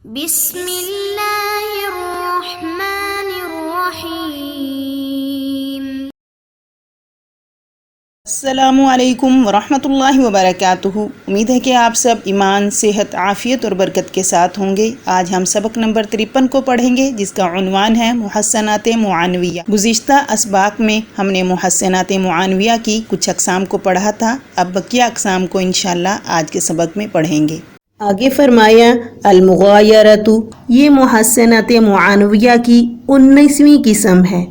بسم اللہ الرحمن الرحیم۔ السلام علیکم ورحمۃ اللہ وبرکاتہ۔ امید ہے کہ آپ سب ایمان، صحت، عافیت اور برکت کے ساتھ ہوں گے۔ آج ہم سبق نمبر 53 کو پڑھیں گے، جس کا عنوان ہے محسنات معنویہ۔ گزشتہ اسباق میں ہم نے محسنات معنویہ کی کچھ اقسام کو پڑھا تھا، اب بقیہ اقسام کو انشاءاللہ آج کے سبق میں پڑھیں گے۔ آگے فرمایا المغایرۃ، یہ محسنات معنویہ کی 19ویں قسم ہے۔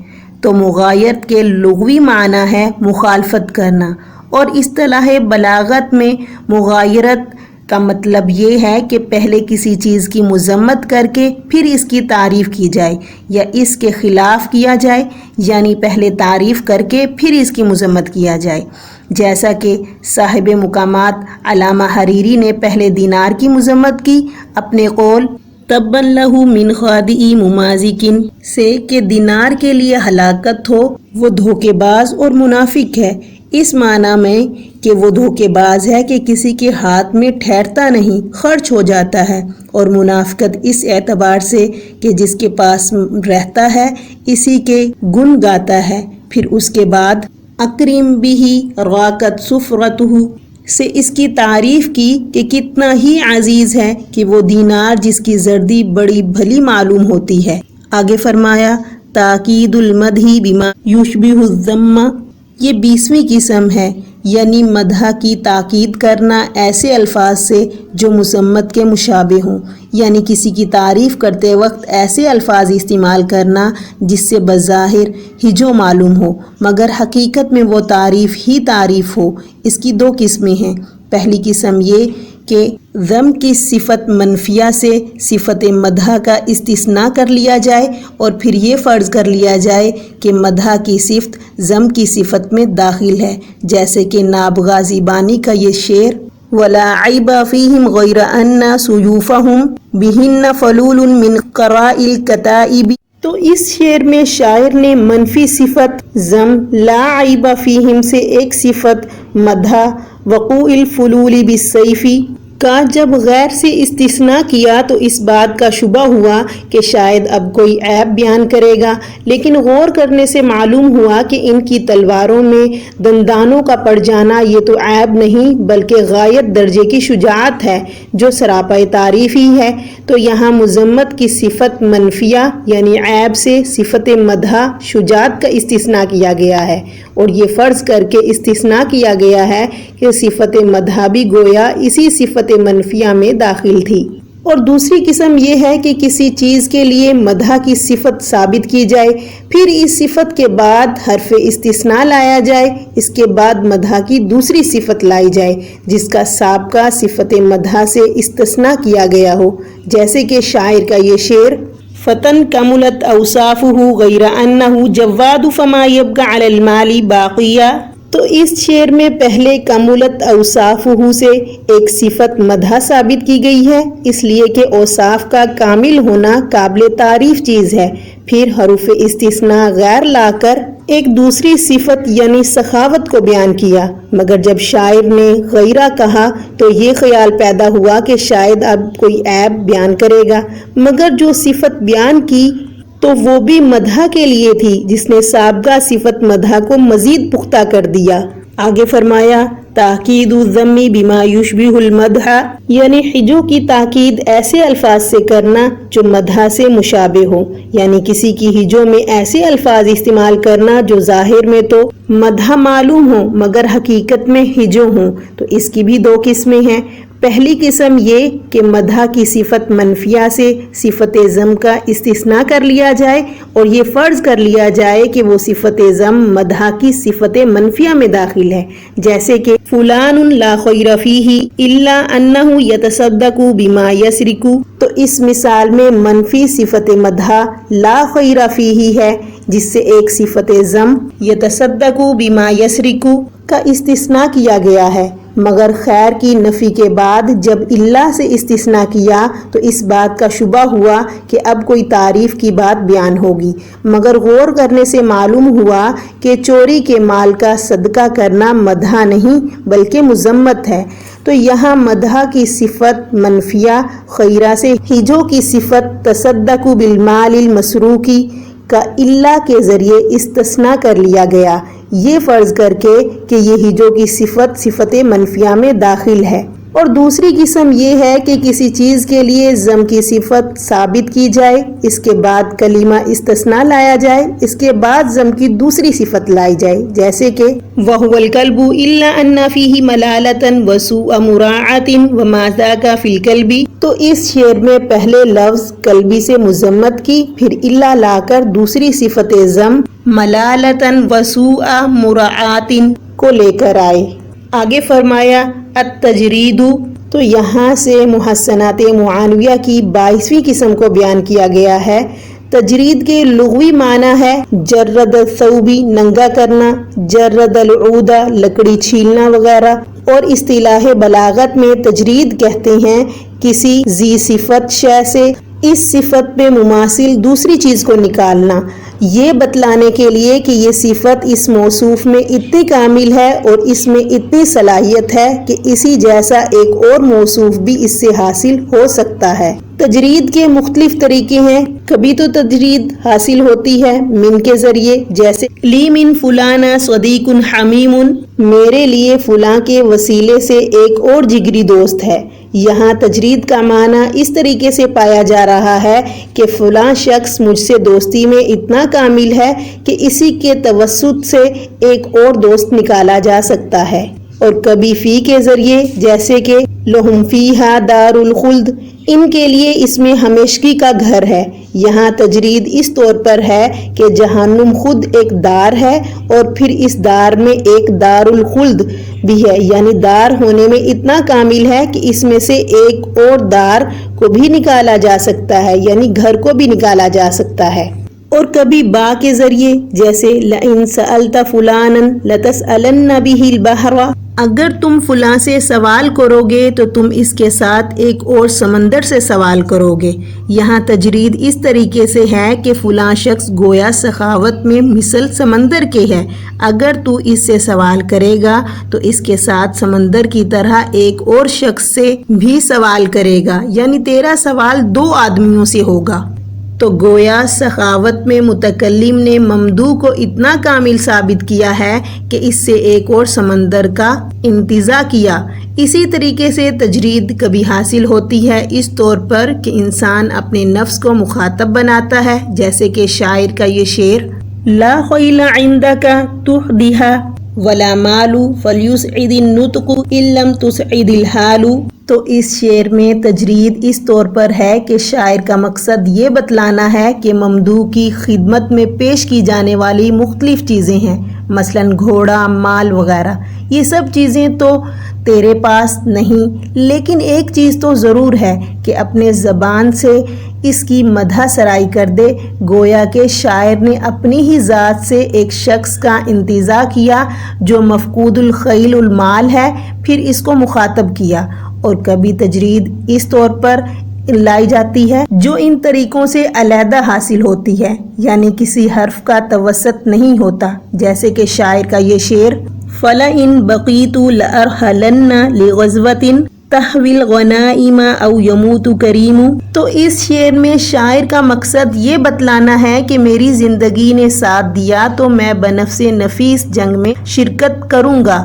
تو مغایرت کے لغوی معنی ہے مخالفت کرنا، اور اصطلاح بلاغت میں مغایرت کا مطلب یہ ہے کہ پہلے کسی چیز کی مذمت کر کے پھر اس کی تعریف کی جائے، یا اس کے خلاف کیا جائے، یعنی پہلے تعریف کر کے پھر اس کی مذمت کیا جائے۔ جیسا کہ صاحب مقامات علامہ حریری نے پہلے دینار کی مذمت کی اپنے قول تبًا لہ من خادع ممازق سے کہ دینار کے لیے ہلاکت ہو، وہ دھوکے باز اور منافق ہے، اس معنی میں کہ وہ دھوکے باز ہے کہ کسی کے ہاتھ میں ٹھہرتا نہیں، خرچ ہو جاتا ہے، اور منافقت اس اعتبار سے کہ جس کے پاس رہتا ہے اسی کے گن گاتا ہے۔ پھر اس کے بعد اکرم بہ راقت سفرتہ سے اس کی تعریف کی کہ کتنا ہی عزیز ہے کہ وہ دینار جس کی زردی بڑی بھلی معلوم ہوتی ہے۔ آگے فرمایا تاکید المدح بما یشبہ الذم، یہ 20ویں قسم ہے، یعنی مدح کی تاکید کرنا ایسے الفاظ سے جو مذمت کے مشابہ ہوں، یعنی کسی کی تعریف کرتے وقت ایسے الفاظ استعمال کرنا جس سے بظاہر ہجو معلوم ہو مگر حقیقت میں وہ تعریف ہی تعریف ہو۔ اس کی 2 قسمیں ہیں۔ پہلی قسم یہ کہ ذم کی صفت منفیہ سے صفت مدح کا استثناء کر لیا جائے، اور پھر یہ فرض کر لیا جائے کہ مدح کی صفت ذم کی صفت میں داخل ہے، جیسے کہ نابغہ زیبانی کا یہ شعر وَلَا عَيْبَ فِيهِمْ غَيْرَ أَنَّ سُيُوفَهُمْ بِهِنَّ فَلُولٌ مِّن قَرَاءِ الْكَتَائِبِ۔ تو اس شعر میں شاعر نے منفی صفت ذم لا عیب فیہم سے ایک صفت مدح وقوع الفلول بالسیف کا جب غیر سے استثناء کیا تو اس بات کا شبہ ہوا کہ شاید اب کوئی عیب بیان کرے گا، لیکن غور کرنے سے معلوم ہوا کہ ان کی تلواروں میں دندانوں کا پڑ جانا یہ تو عیب نہیں بلکہ غایت درجے کی شجاعت ہے جو سراپا تعریف ہی ہے۔ تو یہاں مذمت کی صفت منفیہ یعنی عیب سے صفت مدح شجاعت کا استثناء کیا گیا ہے، اور یہ فرض کر کے استثناء کیا گیا ہے کہ صفت مدح بھی گویا اسی صفت منفیہ میں داخل تھی۔ اور دوسری قسم یہ ہے کہ کسی چیز کے لیے مدح کی صفت ثابت کی جائے، پھر اس صفت کے بعد حرف استثناء لایا جائے، اس کے بعد مدح کی دوسری صفت لائی جائے جس کا سابقہ صفت مدح سے استثناء کیا گیا ہو، جیسے کہ شاعر کا یہ شعر فتن کملت اوصافہ غیر انہ جواد فما یبقى علی المال باقیہ۔ تو اس شعر میں پہلے کملت اوصافہ سے ایک صفت مدح ثابت کی گئی ہے، اس لیے کہ اوصاف کا کامل ہونا قابل تعریف چیز ہے، پھر حروف استثناء غیر لا کر ایک دوسری صفت یعنی سخاوت کو بیان کیا، مگر جب شاعر نے غیرہ کہا تو یہ خیال پیدا ہوا کہ شاید اب کوئی عیب بیان کرے گا، مگر جو صفت بیان کی تو وہ بھی مدح کے لیے تھی جس نے سابقہ صفت مدح کو مزید پختہ کر دیا۔ آگے فرمایا تاکید الذم بما یشبہ المدح، یعنی ہجو کی تاکید ایسے الفاظ سے کرنا جو مدح سے مشابہ ہو، یعنی کسی کی ہجو میں ایسے الفاظ استعمال کرنا جو ظاہر میں تو مدح معلوم ہو مگر حقیقت میں ہجو ہوں۔ تو اس کی بھی 2 قسمیں ہیں۔ پہلی قسم یہ کہ مدح کی صفت منفیہ سے صفت ذم کا استثناء کر لیا جائے، اور یہ فرض کر لیا جائے کہ وہ صفت ذم مدح کی صفت منفیہ میں داخل ہے، جیسے کہ فلان لا خیر فیہ الا انہ یتصدق بما یسرق۔ تو اس مثال میں منفی صفت مدح لا خیر فیہ ہے، جس سے ایک صفت ذم یتصدق بما یسرق کا استثناء کیا گیا ہے، مگر خیر کی نفی کے بعد جب اللہ سے استثناء کیا تو اس بات کا شبہ ہوا کہ اب کوئی تعریف کی بات بیان ہوگی، مگر غور کرنے سے معلوم ہوا کہ چوری کے مال کا صدقہ کرنا مدح نہیں بلکہ مذمت ہے۔ تو یہاں مدح کی صفت منفیہ خیرہ سے ہجو کی صفت تصدق بالمال المسروقی کا اللہ کے ذریعے استثناء کر لیا گیا، یہ فرض کر کے کہ یہ ہجو کی صفت منفیہ میں داخل ہے۔ اور دوسری قسم یہ ہے کہ کسی چیز کے لیے ضم کی صفت ثابت کی جائے، اس کے بعد کلمہ استثناء لایا جائے، اس کے بعد ضم کی دوسری صفت لائی جائے، جیسے کہ وَهُوَ الْكَلْبُ إِلَّا أَنَّ فِيهِ مَلَالَةً وَسُوءَ مُرَاعَةٍ وَمَا ذَاكَ فِي الْكَلْبِ۔ تو اس شعر میں پہلے لفظ کلبی سے مذمت کی، پھر اللہ لا کر دوسری صفت ضم ملالتن وسوء مراعاتن کو لے کر آئے۔ آگے فرمایا التجرید، تو یہاں سے محسنات معانویہ کی 22ویں قسم کو بیان کیا گیا ہے۔ تجرید کے لغوی معنی ہے جرد الثوب ننگا کرنا، جرد العود لکڑی چھیلنا وغیرہ، اور اصطلاح بلاغت میں تجرید کہتے ہیں کسی ذی صفت شے سے اس صفت میں مماثل دوسری چیز کو نکالنا، یہ بتلانے کے لیے کہ یہ صفت اس موصوف میں اتنی کامل ہے اور اس میں اتنی صلاحیت ہے کہ اسی جیسا ایک اور موصوف بھی اس سے حاصل ہو سکتا ہے۔ تجرید کے مختلف طریقے ہیں۔ کبھی تو تجرید حاصل ہوتی ہے من کے ذریعے، جیسے لی من فلانا صدیق حمیم، میرے لیے فلاں کے وسیلے سے ایک اور جگری دوست ہے۔ یہاں تجرید کا معنی اس طریقے سے پایا جا رہا ہے کہ فلاں شخص مجھ سے دوستی میں اتنا کامل ہے کہ اسی کے توسط سے ایک اور دوست نکالا جا سکتا ہے۔ اور کبھی فی کے ذریعے، جیسے کہ لہم فیہا دار الخلد، ان کے لیے اس میں ہمیشگی کا گھر ہے۔ یہاں تجرید اس طور پر ہے کہ جہنم خود ایک دار ہے اور پھر اس دار میں ایک دار الخلد بھی ہے، یعنی دار ہونے میں اتنا کامل ہے کہ اس میں سے ایک اور دار کو بھی نکالا جا سکتا ہے، یعنی گھر کو بھی نکالا جا سکتا ہے۔ اور کبھی با کے ذریعے، جیسے لئن سألت فلانا لتسألن به البحر، اگر تم فلاں سے سوال کرو گے تو تم اس کے ساتھ ایک اور سمندر سے سوال کرو گے۔ یہاں تجرید اس طریقے سے ہے کہ فلاں شخص گویا سخاوت میں مثل سمندر کے ہے، اگر تو اس سے سوال کرے گا تو اس کے ساتھ سمندر کی طرح ایک اور شخص سے بھی سوال کرے گا، یعنی تیرا سوال 2 آدمیوں سے ہوگا۔ تو گویا سخاوت میں متکلم نے ممدوح کو اتنا کامل ثابت کیا ہے کہ اس سے ایک اور سمندر کا انتزاع کیا۔ اسی طریقے سے تجرید کبھی حاصل ہوتی ہے اس طور پر کہ انسان اپنے نفس کو مخاطب بناتا ہے، جیسے کہ شاعر کا یہ شعر لا خیل عندک تحدیہا ولا مالو فلیسعد النطق ان لم تسعد الحال۔ تو اس شعر میں تجرید اس طور پر ہے کہ شاعر کا مقصد یہ بتلانا ہے کہ ممدوح کی خدمت میں پیش کی جانے والی مختلف چیزیں ہیں، مثلا گھوڑا، مال وغیرہ، یہ سب چیزیں تو تیرے پاس نہیں، لیکن ایک چیز تو ضرور ہے کہ اپنے زبان سے اس کی مدح سرائی کر دے۔ گویا کہ شاعر نے اپنی ہی ذات سے ایک شخص کا انتزاع کیا جو مفقود الخیل المال ہے، پھر اس کو مخاطب کیا۔ اور کبھی تجرید اس طور پر لائی جاتی ہے جو ان طریقوں سے علیحدہ حاصل ہوتی ہے، یعنی کسی حرف کا توسط نہیں ہوتا، جیسے کہ شاعر کا یہ شعر فَلَئِن بَقِيتُ لَأَرْحَلَنَّ لِغَزْوَةٍ تَحْوِي الْغَنَائِمَ أَوْ يَمُوتُ كَرِيمُ۔ تو اس شعر میں شاعر کا مقصد یہ بتلانا ہے کہ میری زندگی نے ساتھ دیا تو میں بنفس نفیس جنگ میں شرکت کروں گا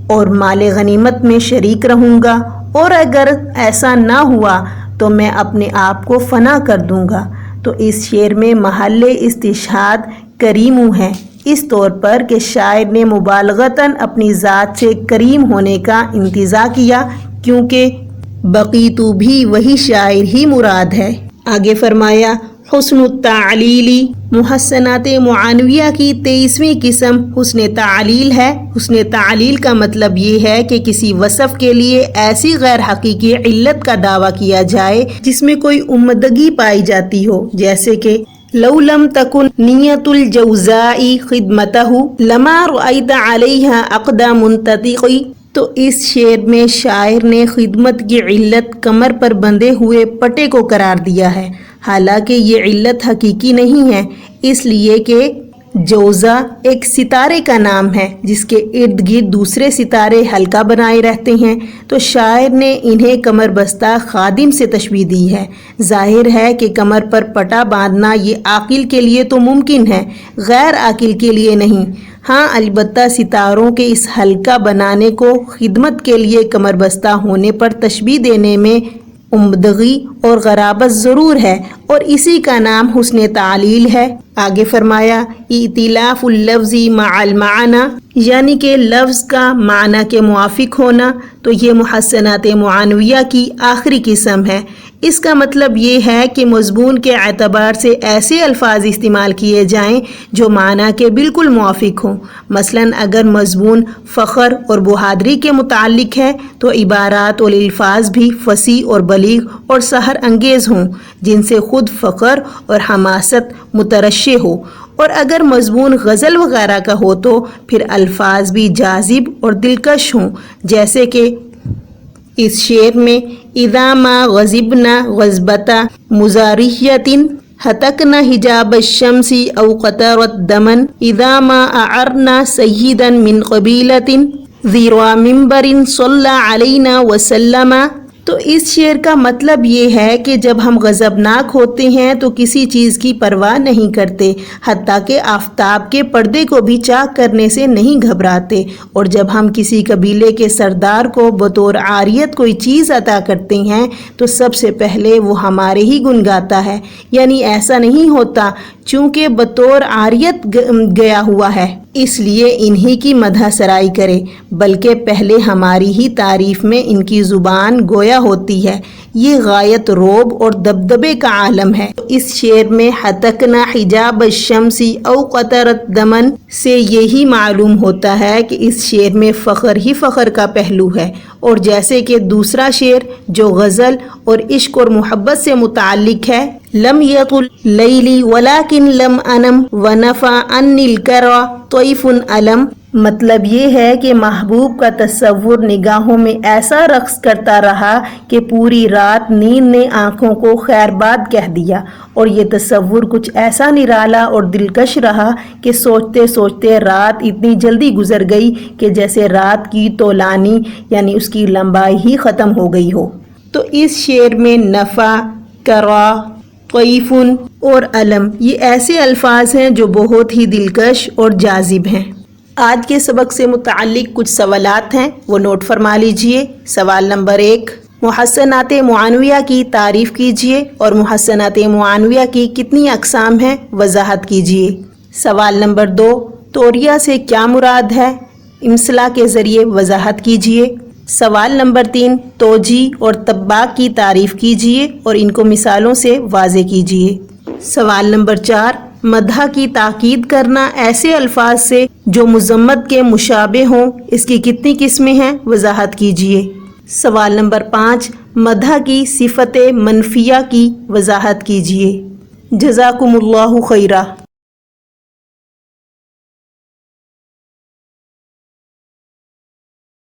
اور مال غنیمت میں شریک رہوں گا، اور اگر ایسا نہ ہوا تو میں اپنے آپ کو فنا کر دوں گا۔ تو اس شعر میں محل استشہاد کریمو ہے، اس طور پر کہ شاعر نے مبالغتاً اپنی ذات سے کریم ہونے کا انتزاع کیا، کیونکہ بقیتو بھی وہی شاعر ہی مراد ہے۔ آگے فرمایا حسن التعلیلی، محسنات معانویہ کی 23ویں قسم حسن تعلیل ہے۔ حسن تعلیل کا مطلب یہ ہے کہ کسی وصف کے لیے ایسی غیر حقیقی علت کا دعویٰ کیا جائے جس میں کوئی عمدگی پائی جاتی ہو، جیسے کہ لو لم تکن نیت الجوزاء خدمتہ لما رأیت علیہ عقد منتطق تو اس شعر میں شاعر نے خدمت کی علت کمر پر بندھے ہوئے پٹے کو قرار دیا ہے، حالانکہ یہ علت حقیقی نہیں ہے، اس لیے کہ جوزہ ایک ستارے کا نام ہے جس کے ارد گرد دوسرے ستارے حلقہ بنائے رہتے ہیں، تو شاعر نے انہیں کمر بستہ خادم سے تشبیہ دی ہے۔ ظاہر ہے کہ کمر پر پٹا باندھنا یہ عاقل کے لیے تو ممکن ہے، غیر عاقل کے لیے نہیں۔ ہاں البتہ ستاروں کے اس حلقہ بنانے کو خدمت کے لیے کمر بستہ ہونے پر تشبیہ دینے میں عمدگی اور غرابت ضرور ہے، اور اسی کا نام حسن تعلیل ہے۔ آگے فرمایا ائتلاف اللفظ مع المعنی، یعنی کہ لفظ کا معنی کے موافق ہونا، تو یہ محسنات معنویہ کی آخری قسم ہے۔ اس کا مطلب یہ ہے کہ مضمون کے اعتبار سے ایسے الفاظ استعمال کیے جائیں جو معنی کے بالکل موافق ہوں۔ مثلا اگر مضمون فخر اور بہادری کے متعلق ہے تو عبارات اور الفاظ بھی فصیح اور بلیغ اور سحر انگیز ہوں، جن سے خود فخر اور حماست مترشح ہو، اور اگر مضمون غزل وغیرہ کا ہو تو پھر الفاظ بھی جاذب اور دلکش ہوں، جیسے کہ اس شعر میں اذا ما غضبنا غضبتا مزارحیت ہتکنا حجاب الشمس او قطرت دمن اذا ما اعرنا سیدا من قبیلت ذرا منبر صلی علینا وسلم۔ تو اس شعر کا مطلب یہ ہے کہ جب ہم غضبناک ہوتے ہیں تو کسی چیز کی پرواہ نہیں کرتے، حتیٰ کہ آفتاب کے پردے کو بھی چاک کرنے سے نہیں گھبراتے، اور جب ہم کسی قبیلے کے سردار کو بطور عاریت کوئی چیز عطا کرتے ہیں تو سب سے پہلے وہ ہمارے ہی گن گاتا ہے، یعنی ایسا نہیں ہوتا چونکہ بطور عاریت گیا ہوا ہے اس لیے انہی کی مدح سرائی کرے، بلکہ پہلے ہماری ہی تعریف میں ان کی زبان گویا ہوتی ہے۔ یہ غایت روب اور دبدبے کا عالم ہے۔ اس شعر میں ہتکنا حجاب الشمس او قطرت دمن سے یہی معلوم ہوتا ہے کہ اس شعر میں فخر ہی فخر کا پہلو ہے، اور جیسے کہ دوسرا شعر جو غزل اور عشق اور محبت سے متعلق ہے، لم یطل لیلی ولکن لم انم ونفع انی الکرا طیف علم، مطلب یہ ہے کہ محبوب کا تصور نگاہوں میں ایسا رقص کرتا رہا کہ پوری رات نیند نے آنکھوں کو خیر باد کہہ دیا، اور یہ تصور کچھ ایسا نرالا اور دلکش رہا کہ سوچتے سوچتے رات اتنی جلدی گزر گئی کہ جیسے رات کی طولانی یعنی اس کی لمبائی ہی ختم ہو گئی ہو۔ تو اس شعر میں نفع، کرا، طیف اور علم یہ ایسے الفاظ ہیں جو بہت ہی دلکش اور جاذب ہیں۔ آج کے سبق سے متعلق کچھ سوالات ہیں، وہ نوٹ فرما لیجئے۔ سوال نمبر 1، محسنات معنویہ کی تعریف کیجئے اور محسنات معنویہ کی کتنی اقسام ہیں وضاحت کیجئے۔ سوال نمبر 2، توریہ سے کیا مراد ہے، امثلہ کے ذریعے وضاحت کیجئے۔ سوال نمبر 3، توجیہ اور طباق کی تعریف کیجئے اور ان کو مثالوں سے واضح کیجئے۔ سوال نمبر 4، مدح کی تاکید کرنا ایسے الفاظ سے جو مذمت کے مشابہ ہوں، اس کی کتنی قسمیں ہیں وضاحت کیجئے۔ سوال نمبر 5، مدح کی صفت منفیہ کی وضاحت کیجئے۔ جزاکم اللہ خیرہ۔